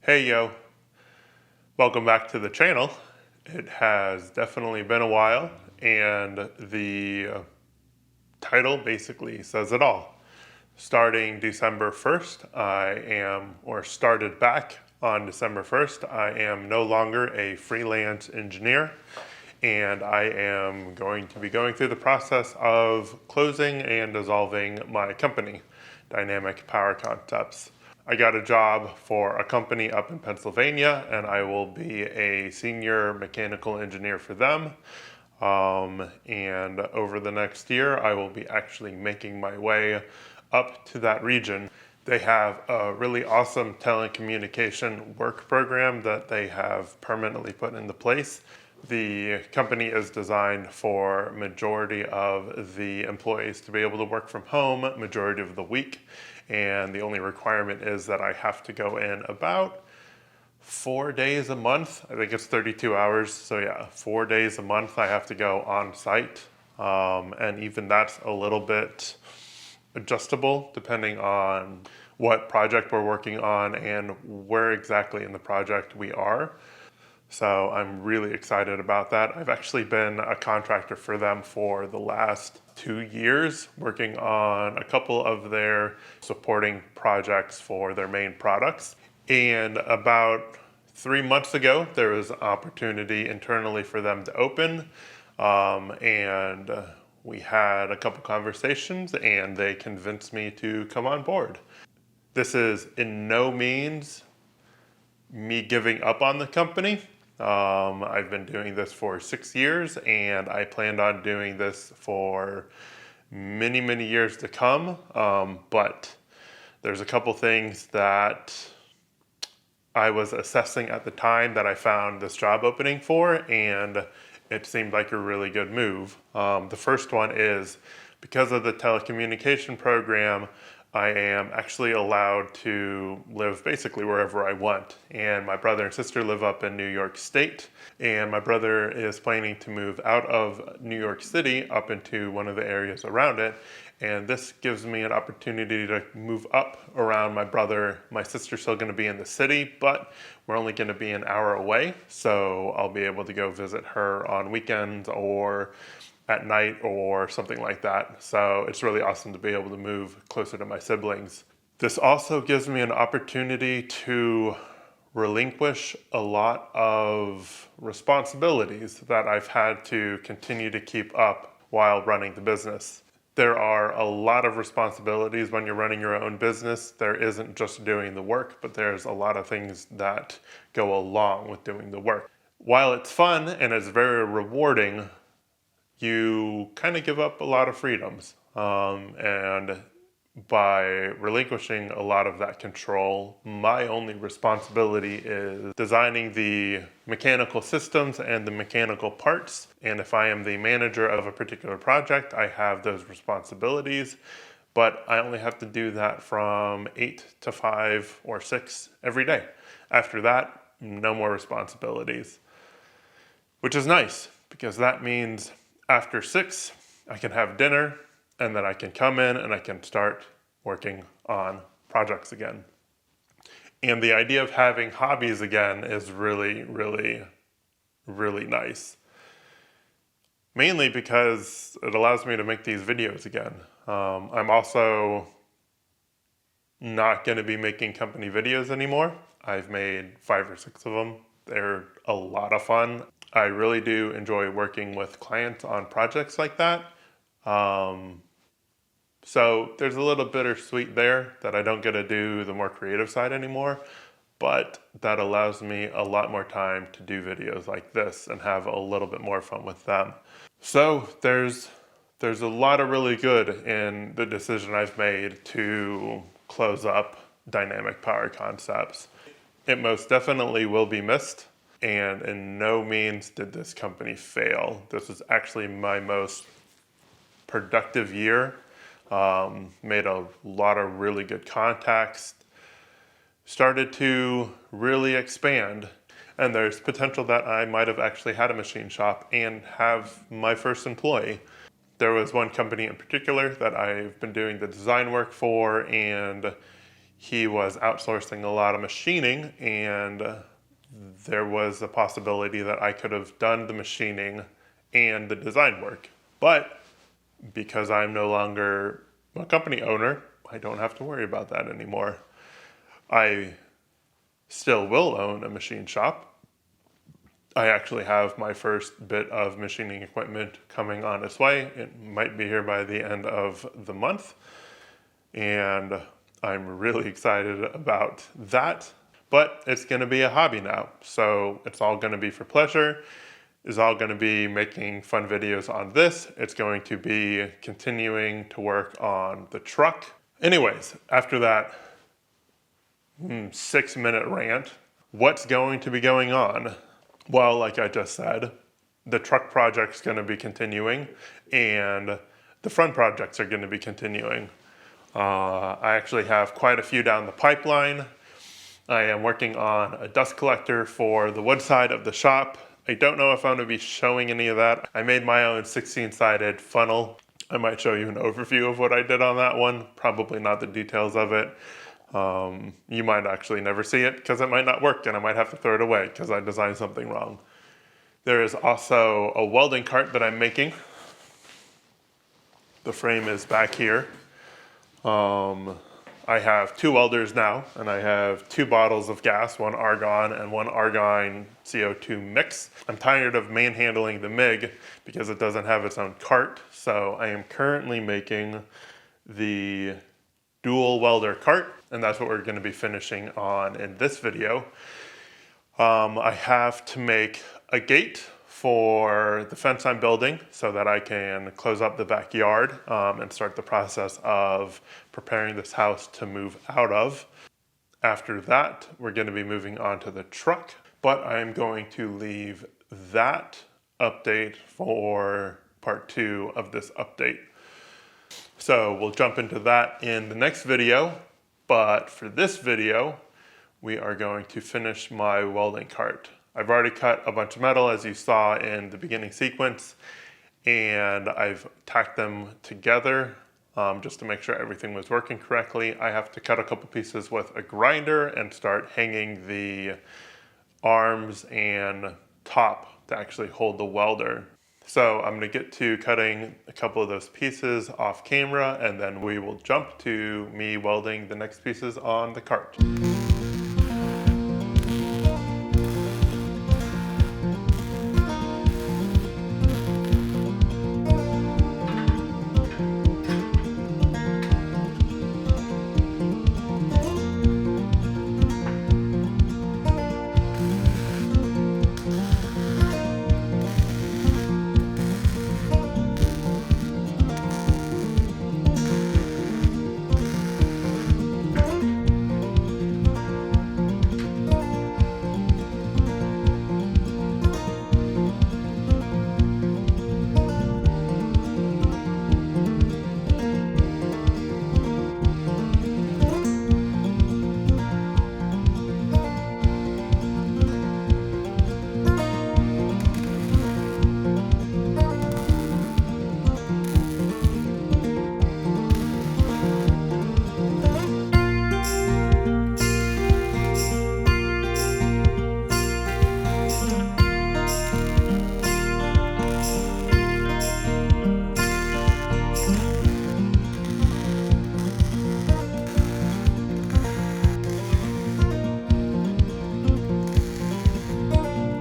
Hey yo, welcome back to the channel. It has definitely been a while, and the title basically says it all. Starting December 1st, started back on December 1st, I am no longer a freelance engineer, and I am going to be going through the process of closing and dissolving my company, Dynamic Power Concepts. I got a job for a company up in Pennsylvania, and I will be a senior mechanical engineer for them. And over the next year, I will be actually making my way up to that region. They have a really awesome telecommunication work program that they have permanently put into place. The company is designed for majority of the employees to be able to work from home majority of the week. And the only requirement is that I have to go in about 4 days a month. I think it's 32 hours. So yeah, 4 days a month I have to go on site. And even that's a little bit adjustable depending on what project we're working on and where exactly in the project we are. So I'm really excited about that. I've actually been a contractor for them for the last 2 years, working on a couple of their supporting projects for their main products. And about 3 months ago, there was an opportunity internally for them to open. We had a couple conversations and they convinced me to come on board. This is in no means me giving up on the company. I've been doing this for 6 years and I planned on doing this for many, many years to come. But there's a couple things that I was assessing at the time that I found this job opening for, and it seemed like a really good move. The first one is because of the telecommunication program, I am actually allowed to live basically wherever I want. And my brother and sister live up in New York State. And my brother is planning to move out of New York City up into one of the areas around it. And this gives me an opportunity to move up around my brother. My sister's still gonna be in the city, but we're only gonna be an hour away. So I'll be able to go visit her on weekends or at night or something like that. So it's really awesome to be able to move closer to my siblings. This also gives me an opportunity to relinquish a lot of responsibilities that I've had to continue to keep up while running the business. There are a lot of responsibilities when you're running your own business. There isn't just doing the work, but there's a lot of things that go along with doing the work. While it's fun and it's very rewarding, you kind of give up a lot of freedoms. And by relinquishing a lot of that control, my only responsibility is designing the mechanical systems and the mechanical parts. And if I am the manager of a particular project, I have those responsibilities. but I only have to do that from 8 to 5 or 6 every day. After that, no more responsibilities, which is nice because that means after 6, I can have dinner and then I can come in and I can start working on projects again. And the idea of having hobbies again is really, really, really nice. Mainly because it allows me to make these videos again. I'm also not going to be making company videos anymore. I've made 5 or 6 of them. They're a lot of fun. I really do enjoy working with clients on projects like that. So there's a little bittersweet there that I don't get to do the more creative side anymore, but that allows me a lot more time to do videos like this and have a little bit more fun with them. So there's a lot of really good in the decision I've made to close up Dynamic Power Concepts. It most definitely will be missed, and in no means did this company fail. This is actually my most productive year. Made a lot of really good contacts, started to really expand, and there's potential that I might have actually had a machine shop and have my first employee. There was one company in particular that I've been doing the design work for, and he was outsourcing a lot of machining, and there was a possibility that I could have done the machining and the design work. But because I'm no longer a company owner, I don't have to worry about that anymore. I still will own a machine shop. I actually have my first bit of machining equipment coming on its way. It might be here by the end of the month, and I'm really excited about that. But it's going to be a hobby now, so it's all going to be for pleasure. Is all going to be making fun videos on this. It's going to be continuing to work on the truck. Anyways, after that 6-minute rant, what's going to be going on? Well, like I just said, the truck project's going to be continuing, and the front projects are going to be continuing. I actually have quite a few down the pipeline. I am working on a dust collector for the wood side of the shop. I don't know if I'm going to be showing any of that. I made my own 16-sided funnel. I might show you an overview of what I did on that one. Probably not the details of it. You might actually never see it because it might not work and I might have to throw it away because I designed something wrong. There is also a welding cart that I'm making. The frame is back here. I have 2 welders now, and I have 2 bottles of gas, one argon and one argon CO2 mix. I'm tired of manhandling the MIG because it doesn't have its own cart, so I am currently making the dual welder cart, and that's what we're going to be finishing on in this video. I have to make a gate for the fence I'm building so that I can close up the backyard and start the process of preparing this house to move out of. After that, we're going to be moving on to the truck, but I'm going to leave that update for part 2 of this update. So we'll jump into that in the next video, but for this video, we are going to finish my welding cart. I've already cut a bunch of metal, as you saw in the beginning sequence, and I've tacked them together just to make sure everything was working correctly. I have to cut a couple pieces with a grinder and start hanging the arms and top to actually hold the welder. So I'm going to get to cutting a couple of those pieces off camera, and then we will jump to me welding the next pieces on the cart.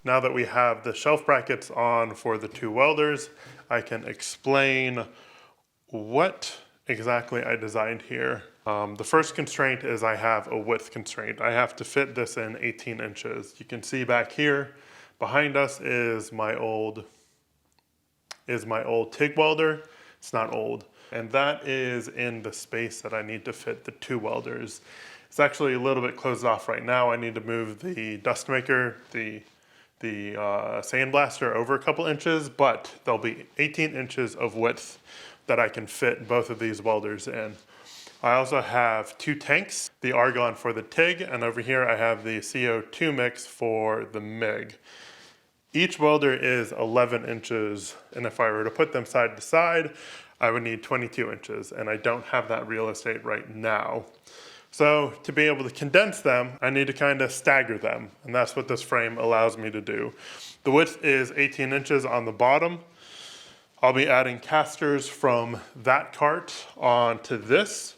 Now that we have the shelf brackets on for the 2 welders, I can explain what exactly I designed here. The first constraint is I have a width constraint. I have to fit this in 18 inches. You can see back here, behind us is my old TIG welder. It's not old. And that is in the space that I need to fit the 2 welders. It's actually a little bit closed off right now. I need to move the dust maker, the sandblaster over a couple inches, but there'll be 18 inches of width that I can fit both of these welders in. I also have 2 tanks, the argon for the TIG, and over here I have the CO2 mix for the MIG. Each welder is 11 inches, and if I were to put them side to side, I would need 22 inches, and I don't have that real estate right now. So to be able to condense them, I need to kind of stagger them, and that's what this frame allows me to do. The width is 18 inches on the bottom. I'll be adding casters from that cart onto this,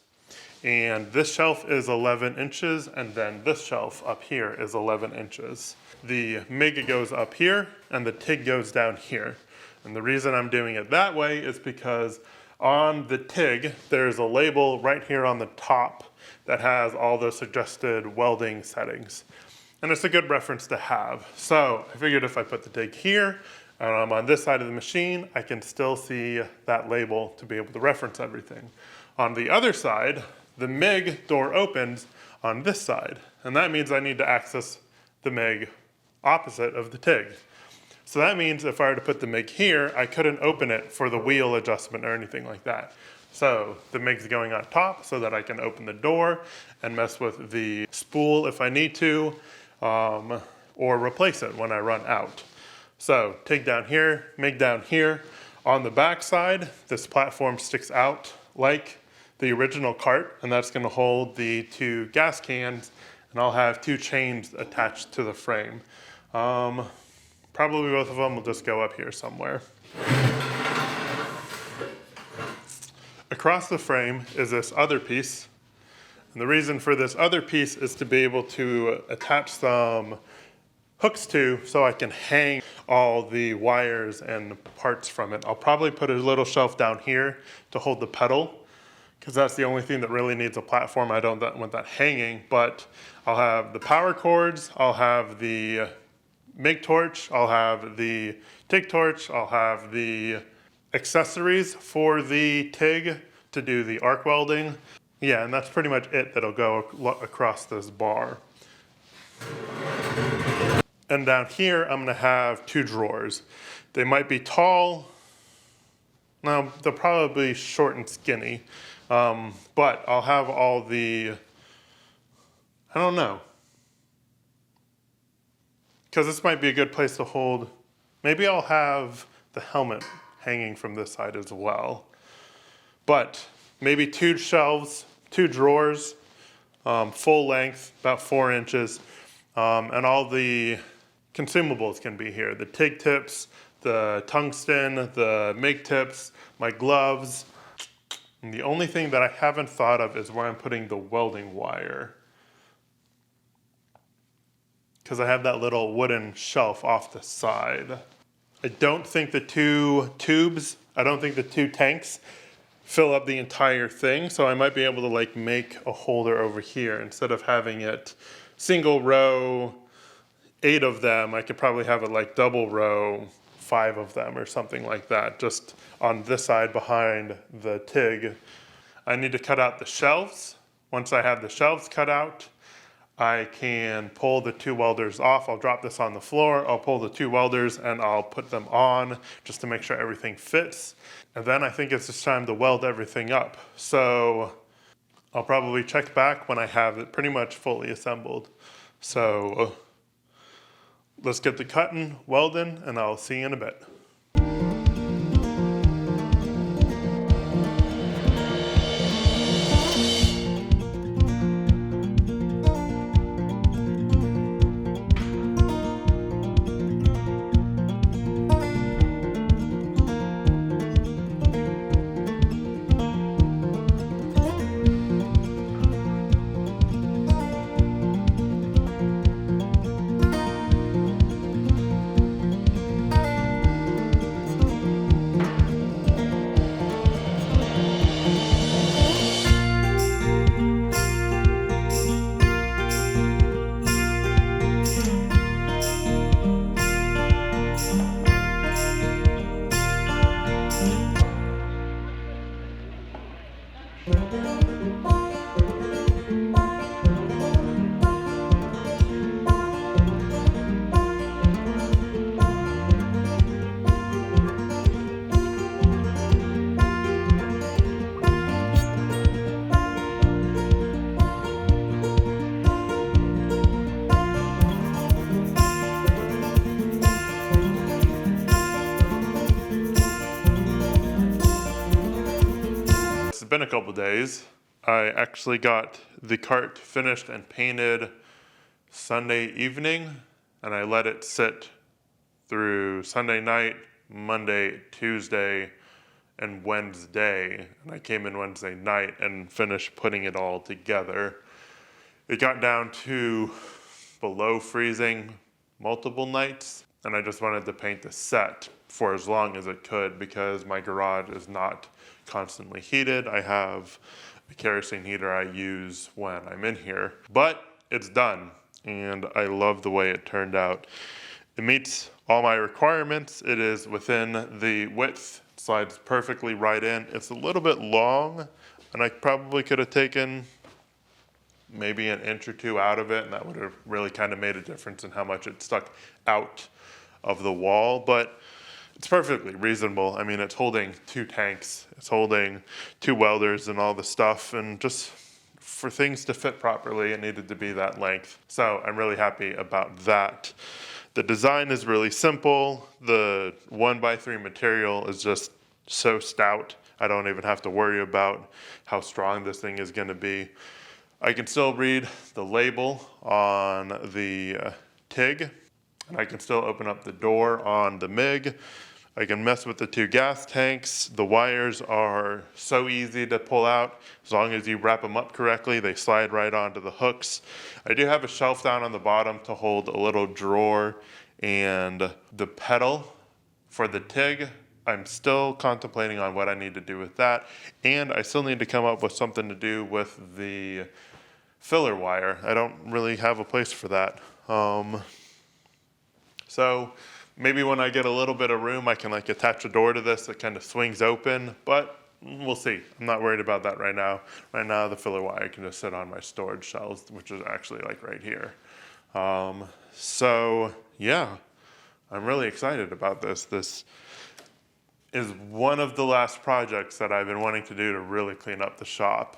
and this shelf is 11 inches, and then this shelf up here is 11 inches. The MIG goes up here, and the TIG goes down here. And the reason I'm doing it that way is because on the TIG, there's a label right here on the top that has all the suggested welding settings. And it's a good reference to have. So I figured if I put the TIG here, and I'm on this side of the machine, I can still see that label to be able to reference everything. On the other side, the MIG door opens on this side, and that means I need to access the MIG opposite of the TIG. So that means if I were to put the MIG here, I couldn't open it for the wheel adjustment or anything like that. So the MIG's going on top so that I can open the door and mess with the spool if I need to, or replace it when I run out. So TIG down here, MIG down here. On the back side, this platform sticks out like the original cart, and that's going to hold the 2 gas cans, and I'll have 2 chains attached to the frame. Probably both of them will just go up here somewhere. Across the frame is this other piece, and the reason for this other piece is to be able to attach some hooks to so I can hang all the wires and parts from it. I'll probably put a little shelf down here to hold the pedal, because that's the only thing that really needs a platform. I don't want that hanging, but I'll have the power cords, I'll have the MIG torch, I'll have the TIG torch, I'll have the accessories for the TIG to do the arc welding. Yeah, and that's pretty much it that'll go across this bar. And down here, I'm gonna have 2 drawers. They might be tall. No, they'll probably be short and skinny. But I'll have all the, I don't know. Because this might be a good place to hold. Maybe I'll have the helmet hanging from this side as well. But maybe 2 shelves, 2 drawers, full length, about 4 inches. And all the consumables can be here. The TIG tips, the tungsten, the MIG tips, my gloves. And the only thing that I haven't thought of is where I'm putting the welding wire. Because I have that little wooden shelf off the side. I don't think the 2 tubes, I don't think the 2 tanks fill up the entire thing, so I might be able to like make a holder over here instead of having it single row, 8 of them. I could probably have it like double row, 5 of them or something like that, just on this side behind the TIG. I need to cut out the shelves. Once I have the shelves cut out, I can pull the 2 welders off. I'll drop this on the floor. I'll pull the 2 welders and I'll put them on just to make sure everything fits. And then I think it's just time to weld everything up. So I'll probably check back when I have it pretty much fully assembled. So let's get the cutting, welding, and I'll see you in a bit. It's been a couple days. I actually got the cart finished and painted Sunday evening, and I let it sit through Sunday night, Monday, Tuesday, and Wednesday. And I came in Wednesday night and finished putting it all together. It got down to below freezing multiple nights, and I just wanted to paint the set for as long as it could because my garage is not constantly heated. I have a kerosene heater I use when I'm in here, but it's done and I love the way it turned out. It meets all my requirements. It is within the width, it slides perfectly right in. It's a little bit long and I probably could have taken maybe an inch or two out of it, and that would have really kind of made a difference in how much it stuck out of the wall, but it's perfectly reasonable. I mean, it's holding 2 tanks, it's holding 2 welders and all the stuff, and just for things to fit properly, it needed to be that length. So I'm really happy about that. The design is really simple. The 1x3 material is just so stout. I don't even have to worry about how strong this thing is gonna be. I can still read the label on the TIG, and I can still open up the door on the MIG. I can mess with the 2 gas tanks. The wires are so easy to pull out. As long as you wrap them up correctly, they slide right onto the hooks. I do have a shelf down on the bottom to hold a little drawer, and the pedal for the TIG, I'm still contemplating on what I need to do with that. And I still need to come up with something to do with the filler wire. I don't really have a place for that. So maybe when I get a little bit of room, I can like attach a door to this that kind of swings open, but we'll see. I'm not worried about that right now. Right now, the filler wire can just sit on my storage shelves, which is actually like right here. So yeah, I'm really excited about this. This is one of the last projects that I've been wanting to do to really clean up the shop.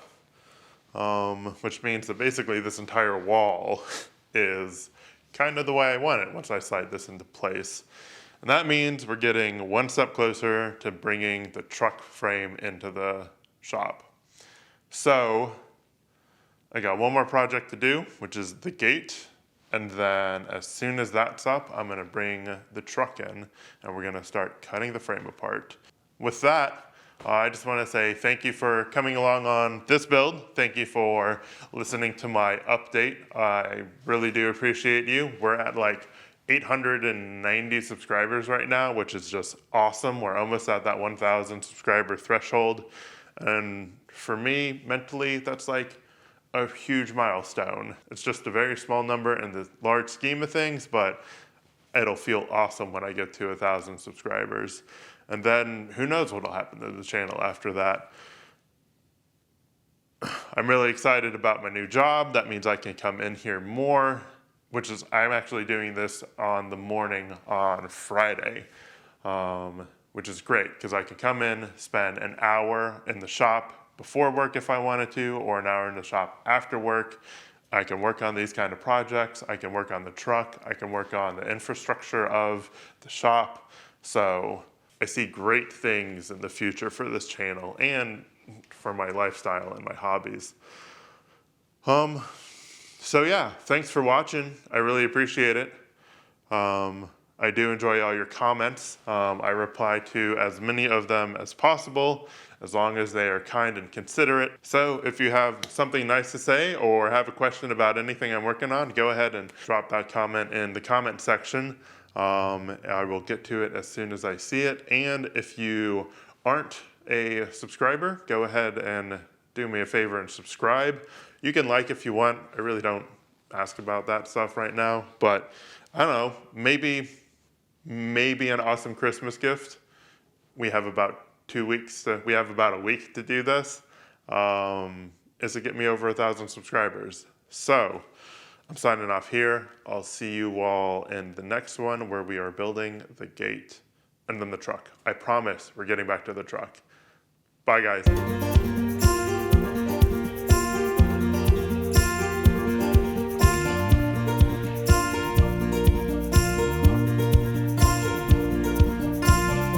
Which means that basically this entire wall is kind of the way I want it once I slide this into place. And that means we're getting one step closer to bringing the truck frame into the shop. So I got one more project to do, which is the gate. And then as soon as that's up, I'm gonna bring the truck in and we're gonna start cutting the frame apart. With that, I just want to say thank you for coming along on this build. Thank you for listening to my update. I really do appreciate you. We're at like 890 subscribers right now, which is just awesome. We're almost at that 1,000 subscriber threshold. And for me, mentally, that's like a huge milestone. It's just a very small number in the large scheme of things, but it'll feel awesome when I get to 1,000 subscribers. And then who knows what'll happen to the channel after that. I'm really excited about my new job. That means I can come in here more, which is, I'm actually doing this on the morning on Friday, which is great because I can come in, spend an hour in the shop before work if I wanted to, or an hour in the shop after work. I can work on these kind of projects. I can work on the truck. I can work on the infrastructure of the shop. So I see great things in the future for this channel and for my lifestyle and my hobbies. So yeah, thanks for watching. I really appreciate it. I do enjoy all your comments. I reply to as many of them as possible, as long as they are kind and considerate. So if you have something nice to say or have a question about anything I'm working on, go ahead and drop that comment in the comment section. I will get to it as soon as I see it. And if you aren't a subscriber, go ahead and do me a favor and subscribe. You can like if you want. I really don't ask about that stuff right now, but I don't know, maybe an awesome Christmas gift. We have about 2 weeks, we have about a week to do this. is to get me over 1,000 subscribers. So I'm signing off here. I'll see you all in the next one where we are building the gate and then the truck. I promise we're getting back to the truck. Bye, guys.